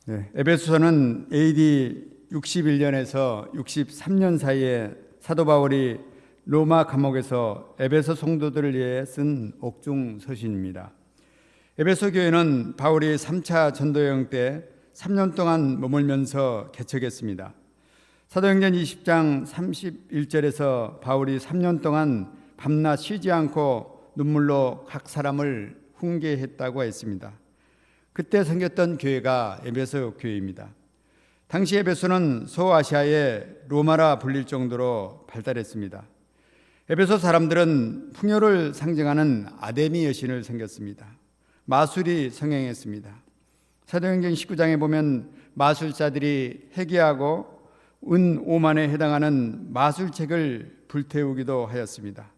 네, 에베소서는 AD 61년에서 63년 사이에 사도 바울이 로마 감옥에서 에베소 성도들을 위해 쓴 옥중 서신입니다. 에베소 교회는 바울이 3차 전도여행 때 3년 동안 머물면서 개척했습니다. 사도행전 20장 31절에서 바울이 3년 동안 밤낮 쉬지 않고 눈물로 각 사람을 훈계했다고 했습니다. 그때 생겼던 교회가 에베소 교회입니다. 당시 에베소는 소아시아의 로마라 불릴 정도로 발달했습니다. 에베소 사람들은 풍요를 상징하는 아데미 여신을 섬겼습니다. 마술이 성행했습니다. 사도행전 19장에 보면 마술사들이 회개하고 은 5만에 해당하는 마술책을 불태우기도 하였습니다.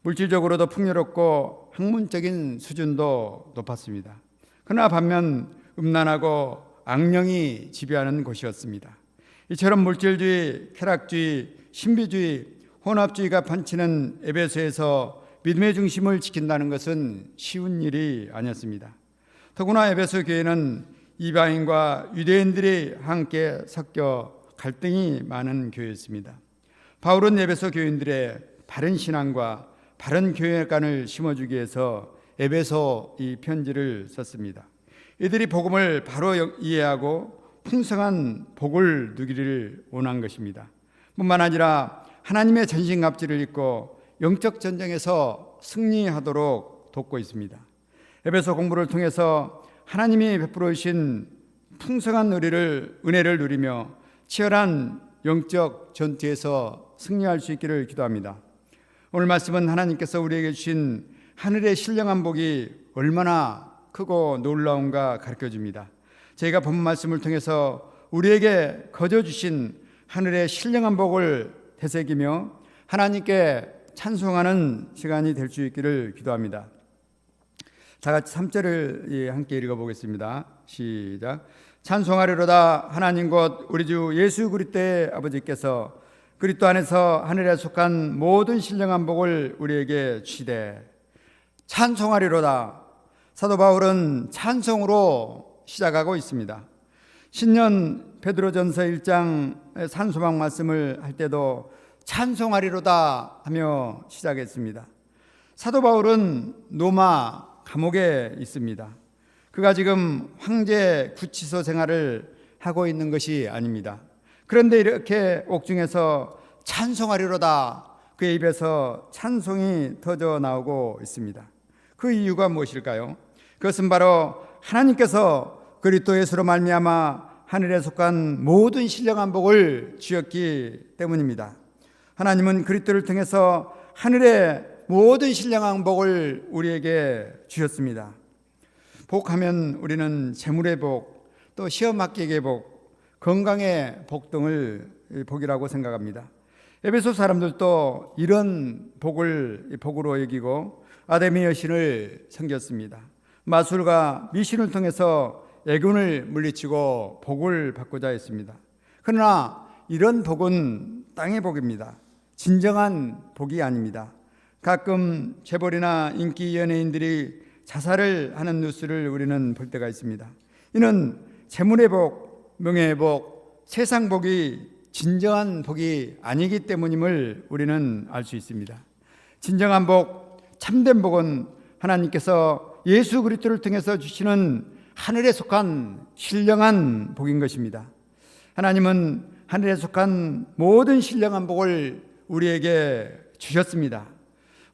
물질적으로도 풍요롭고 학문적인 수준도 높았습니다. 그러나 반면 음란하고 악령이 지배하는 곳이었습니다. 이처럼 물질주의, 쾌락주의, 신비주의, 혼합주의가 판치는 에베소에서 믿음의 중심을 지킨다는 것은 쉬운 일이 아니었습니다. 더구나 에베소 교회는 이방인과 유대인들이 함께 섞여 갈등이 많은 교회였습니다. 바울은 에베소 교인들의 바른 신앙과 바른 교회관을 심어주기 위해서 에베소 이 편지를 썼습니다. 이들이 복음을 바로 이해하고 풍성한 복을 누기를 원한 것입니다. 뿐만 아니라 하나님의 전신갑주를 입고 영적 전쟁에서 승리하도록 돕고 있습니다. 에베소 공부를 통해서 하나님이 베풀어 주신 풍성한 은혜를 누리며 치열한 영적 전투에서 승리할 수 있기를 기도합니다. 오늘 말씀은 하나님께서 우리에게 주신 하늘의 신령한 복이 얼마나 크고 놀라운가 가르쳐줍니다. 저희가 본 말씀을 통해서 우리에게 거저 주신 하늘의 신령한 복을 되새기며 하나님께 찬송하는 시간이 될 수 있기를 기도합니다. 다 같이 3절을 함께 읽어보겠습니다. 시작. 찬송하리로다 하나님 곧 우리 주 예수 그리스도의 아버지께서 그리스도 안에서 하늘에 속한 모든 신령한 복을 우리에게 주시되. 찬송하리로다. 사도 바울은 찬송으로 시작하고 있습니다. 신년 베드로전서 1장 산소방 말씀을 할 때도 찬송하리로다 하며 시작했습니다. 사도 바울은 로마 감옥에 있습니다. 그가 지금 황제 구치소 생활을 하고 있는 것이 아닙니다. 그런데 이렇게 옥중에서 찬송하리로다 그의 입에서 찬송이 터져 나오고 있습니다. 그 이유가 무엇일까요? 그것은 바로 하나님께서 그리스도 예수로 말미암아 하늘에 속한 모든 신령한 복을 주셨기 때문입니다. 하나님은 그리스도를 통해서 하늘의 모든 신령한 복을 우리에게 주셨습니다. 복하면 우리는 재물의 복, 또 시험 합격의 복, 건강의 복 등을 복이라고 생각합니다. 에베소 사람들도 이런 복을 복으로 여기고 아데미 여신을 섬겼습니다. 마술과 미신을 통해서 애군을 물리치고 복을 받고자 했습니다. 그러나 이런 복은 땅의 복입니다. 진정한 복이 아닙니다. 가끔 재벌이나 인기 연예인들이 자살을 하는 뉴스를 우리는 볼 때가 있습니다. 이는 재물의 복, 명예의 복, 세상 복이 진정한 복이 아니기 때문임을 우리는 알 수 있습니다. 진정한 복, 참된 복은 하나님께서 예수 그리스도를 통해서 주시는 하늘에 속한 신령한 복인 것입니다. 하나님은 하늘에 속한 모든 신령한 복을 우리에게 주셨습니다.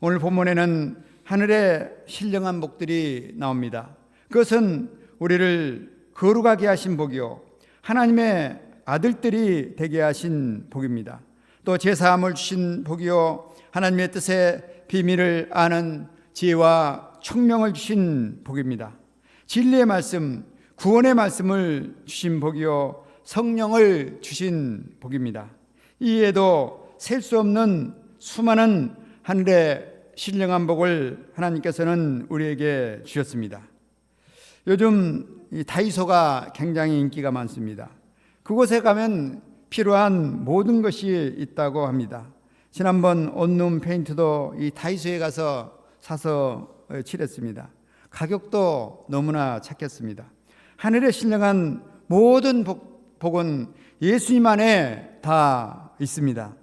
오늘 본문에는 하늘의 신령한 복들이 나옵니다. 그것은 우리를 거룩하게 하신 복이요 하나님의 아들들이 되게 하신 복입니다. 또 제사함을 주신 복이요 하나님의 뜻의 비밀을 아는 지혜와 총명을 주신 복입니다. 진리의 말씀, 구원의 말씀을 주신 복이요 성령을 주신 복입니다. 이에도 셀 수 없는 수많은 하늘의 신령한 복을 하나님께서는 우리에게 주셨습니다. 요즘 이 다이소가 굉장히 인기가 많습니다. 그곳에 가면 필요한 모든 것이 있다고 합니다. 지난번 온룸 페인트도 이 다이소에 가서 사서 칠했습니다. 가격도 너무나 착했습니다. 하늘의 신령한 모든 복은 예수님 안에 다 있습니다.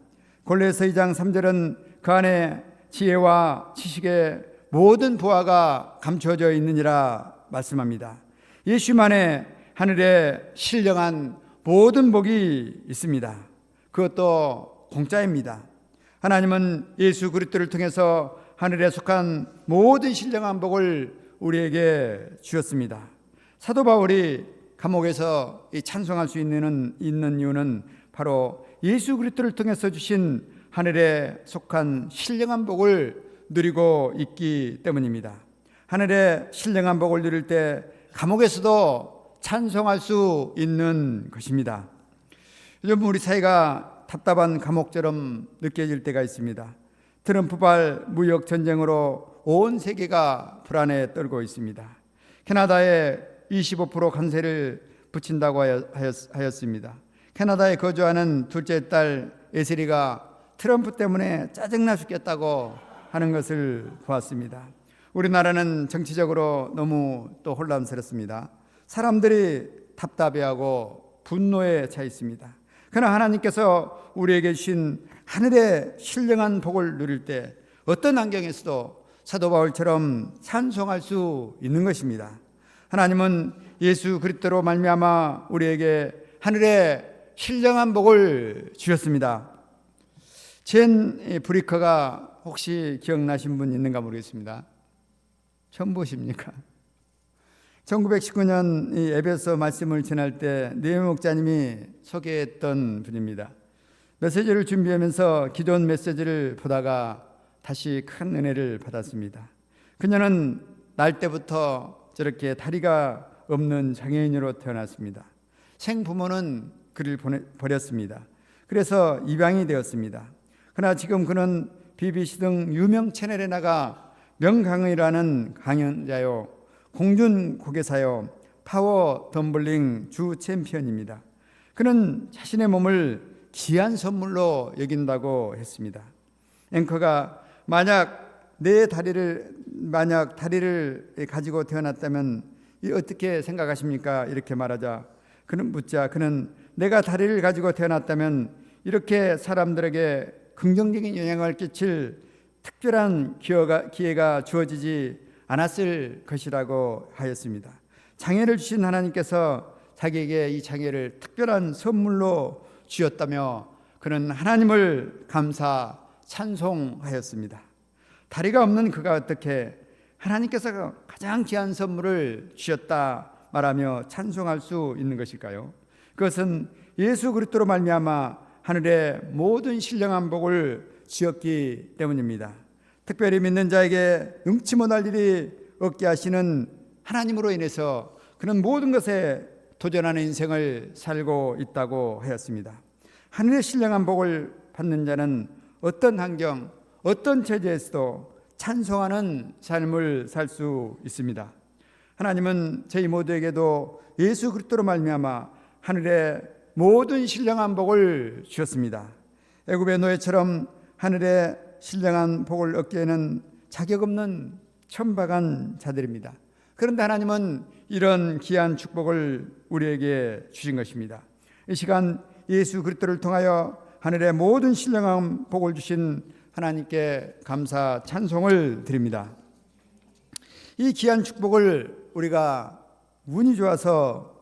골로새서 2장 3절은 그 안에 지혜와 지식의 모든 부하가 감춰져 있느니라 말씀합니다. 예수님 안에 하늘에 신령한 모든 복이 있습니다. 그것도 공짜입니다. 하나님은 예수 그리스도를 통해서 하늘에 속한 모든 신령한 복을 우리에게 주셨습니다. 사도 바울이 감옥에서 찬송할 수 있는 이유는 바로 예수 그리스도를 통해서 주신 하늘에 속한 신령한 복을 누리고 있기 때문입니다. 하늘에 신령한 복을 누릴 때 감옥에서도 찬송할 수 있는 것입니다. 요즘 우리 사회가 답답한 감옥처럼 느껴질 때가 있습니다. 트럼프발 무역 전쟁으로 온 세계가 불안에 떨고 있습니다. 캐나다에 25% 관세를 붙인다고 하였습니다. 캐나다에 거주하는 둘째 딸 에셀이가 트럼프 때문에 짜증나 죽겠다고 하는 것을 보았습니다. 우리나라는 정치적으로 너무 또 혼란스럽습니다. 사람들이 답답해하고 분노에 차 있습니다. 그러나 하나님께서 우리에게 주신 하늘의 신령한 복을 누릴 때 어떤 환경에서도 사도 바울처럼 찬송할 수 있는 것입니다. 하나님은 예수 그리스도로 말미암아 우리에게 하늘의 신령한 복을 주셨습니다. 젠 브리커가 혹시 기억나신 분 있는가 모르겠습니다. 처음 보십니까? 1919년 이 에베소 말씀을 전할 때 네오 목자님이 소개했던 분입니다. 메시지를 준비하면서 기도원 메시지를 보다가 다시 큰 은혜를 받았습니다. 그녀는 날 때부터 저렇게 다리가 없는 장애인으로 태어났습니다. 생부모는 그를 버렸습니다. 그래서 입양이 되었습니다. 그러나 지금 그는 BBC 등 유명 채널에 나가 명강의라는 강연자요, 공중고개사요, 파워 덤블링 주 챔피언입니다. 그는 자신의 몸을 귀한 선물로 여긴다고 했습니다. 앵커가 만약 다리를 가지고 태어났다면 어떻게 생각하십니까? 이렇게 말하자 그는 내가 다리를 가지고 태어났다면 이렇게 사람들에게 긍정적인 영향을 끼칠 특별한 기회가 주어지지 않았을 것이라고 하였습니다. 장애를 주신 하나님께서 자기에게 이 장애를 특별한 선물로 주었다며 그는 하나님을 찬송하였습니다. 다리가 없는 그가 어떻게 하나님께서 가장 귀한 선물을 주셨다 말하며 찬송할 수 있는 것일까요? 그것은 예수 그리스도로 말미암아 하늘의 모든 신령한 복을 주었기 때문입니다. 특별히 믿는 자에게 능치 못할 일이 없게 하시는 하나님으로 인해서 그는 모든 것에 도전하는 인생을 살고 있다고 하였습니다. 하늘의 신령한 복을 받는 자는 어떤 환경, 어떤 처지에서도 찬송하는 삶을 살 수 있습니다. 하나님은 저희 모두에게도 예수 그리스도로 말미암아 하늘의 모든 신령한 복을 주셨습니다. 애굽의 노예처럼 하늘의 신령한 복을 얻기에는 자격 없는 천박한 자들입니다. 그런데 하나님은 이런 귀한 축복을 우리에게 주신 것입니다. 이 시간 예수 그리스도를 통하여 하늘의 모든 신령한 복을 주신 하나님께 감사 찬송을 드립니다. 이 귀한 축복을 우리가 운이 좋아서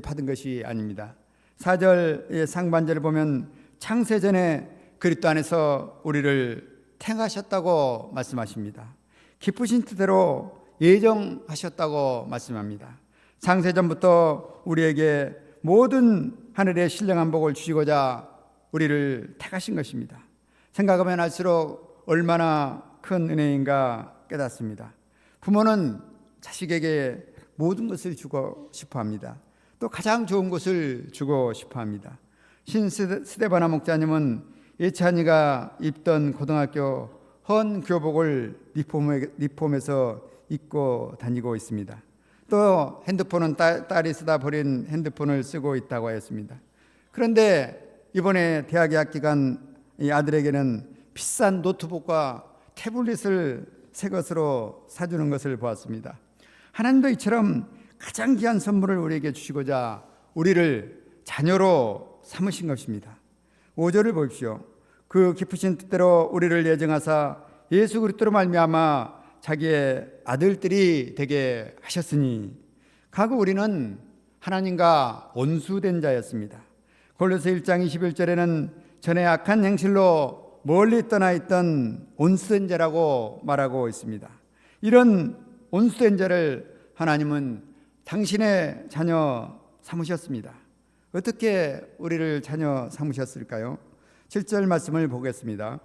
받은 것이 아닙니다. 4절 상반절을 보면 창세전에 그리스도 안에서 우리를 택하셨다고 말씀하십니다. 기쁘신 뜻대로 예정하셨다고 말씀합니다. 창세전부터 우리에게 모든 하늘의 신령한 복을 주시고자 우리를 택하신 것입니다. 생각하면 할수록 얼마나 큰 은혜인가 깨닫습니다. 부모는 자식에게 모든 것을 주고 싶어 합니다. 또 가장 좋은 것을 주고 싶어 합니다. 스데바나 목자님은 예찬이가 입던 고등학교 헌 교복을 리폼해서 입고 다니고 있습니다. 또 핸드폰은 딸이 쓰다 버린 핸드폰을 쓰고 있다고 하였습니다. 그런데 이번에 대학에 합격한 이 아들에게는 비싼 노트북과 태블릿을 새 것으로 사주는 것을 보았습니다. 하나님도 이처럼 가장 귀한 선물을 우리에게 주시고자 우리를 자녀로 삼으신 것입니다. 5절을 보십시오. 그 깊으신 뜻대로 우리를 예정하사 예수 그리스도로 말미암아 자기의 아들들이 되게 하셨으니, 과거 우리는 하나님과 원수된 자였습니다. 골로새 1장 21절에는 전에 악한 행실로 멀리 떠나 있던 온수된 자라고 말하고 있습니다. 이런 온수된 자를 하나님은 당신의 자녀 삼으셨습니다. 어떻게 우리를 자녀 삼으셨을까요? 7절 말씀을 보겠습니다.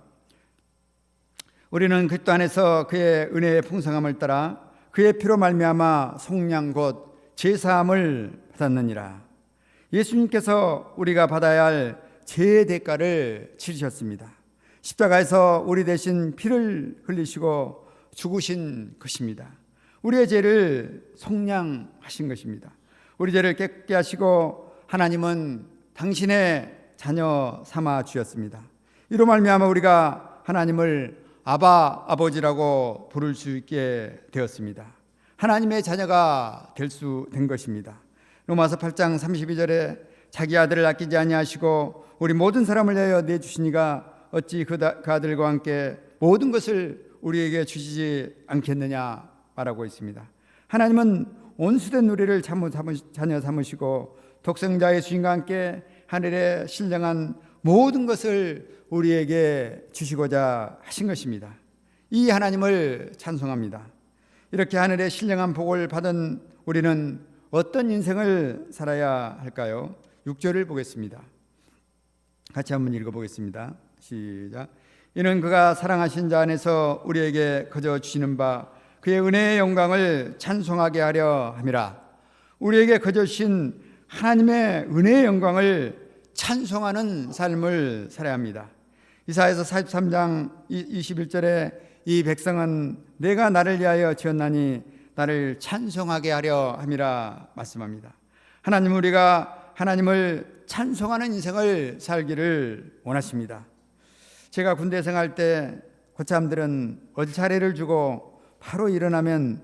우리는 그리스도 안에서 그의 은혜의 풍성함을 따라 그의 피로 말미암아 속량 곧 제사함을 받았느니라. 예수님께서 우리가 받아야 할 죄의 대가를 치르셨습니다. 십자가에서 우리 대신 피를 흘리시고 죽으신 것입니다. 우리의 죄를 속량하신 것입니다. 우리 죄를 깨끗게 하시고 하나님은 당신의 자녀 삼아 주셨습니다. 이로 말미암아 우리가 하나님을 아바 아버지라고 부를 수 있게 되었습니다. 하나님의 자녀가 된 것입니다. 로마서 8장 32절에 자기 아들을 아끼지 아니하시고 우리 모든 사람을 위하여 내주시니가 어찌 그 아들과 함께 모든 것을 우리에게 주시지 않겠느냐 말하고 있습니다. 하나님은 온수된 우리를 자녀 삼으시고 독생자 예수님과 함께 하늘에 신령한 모든 것을 우리에게 주시고자 하신 것입니다. 이 하나님을 찬송합니다. 이렇게 하늘의 신령한 복을 받은 우리는 어떤 인생을 살아야 할까요? 6절을 보겠습니다. 같이 한번 읽어보겠습니다. 시작. 이는 그가 사랑하신 자 안에서 우리에게 거저 주시는 바 그의 은혜의 영광을 찬송하게 하려 함이라. 우리에게 거저 주신 하나님의 은혜의 영광을 찬송하는 삶을 살아야 합니다. 이사야서 43장 21절에 이 백성은 내가 나를 위하여 지었나니 나를 찬송하게 하려 함이라 말씀합니다. 하나님, 우리가 하나님을 찬송하는 인생을 살기를 원하십니다. 제가 군대 생활 때 고참들은 얼차례를 주고 바로 일어나면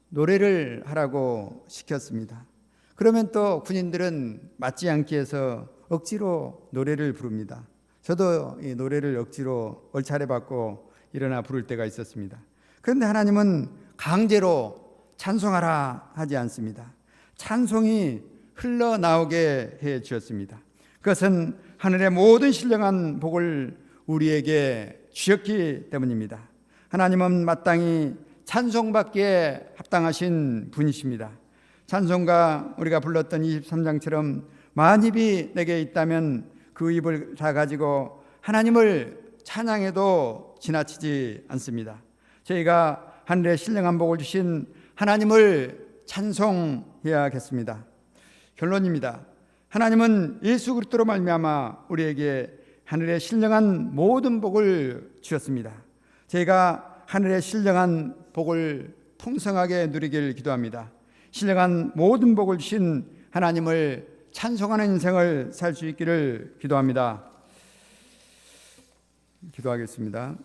노래를 하라고 시켰습니다. 그러면 또 군인들은 맞지 않기 위해서 억지로 노래를 부릅니다. 저도 이 노래를 억지로 얼차례 받고 일어나 부를 때가 있었습니다. 그런데 하나님은 강제로 찬송하라 하지 않습니다. 찬송이 흘러나오게 해 주셨습니다. 그것은 하늘의 모든 신령한 복을 우리에게 주셨기 때문입니다. 하나님은 마땅히 찬송받기에 합당하신 분이십니다. 찬송가 우리가 불렀던 23장처럼 만입이 내게 있다면 그 입을 다 가지고 하나님을 찬양해도 지나치지 않습니다. 저희가 하늘의 신령한 복을 주신 하나님을 찬송해야겠습니다. 결론입니다. 하나님은 예수 그리스도로 말미암아 우리에게 하늘의 신령한 모든 복을 주셨습니다. 저희가 하늘의 신령한 복을 풍성하게 누리길 기도합니다. 신령한 모든 복을 주신 하나님을 찬송하는 인생을 살 수 있기를 기도합니다. 기도하겠습니다.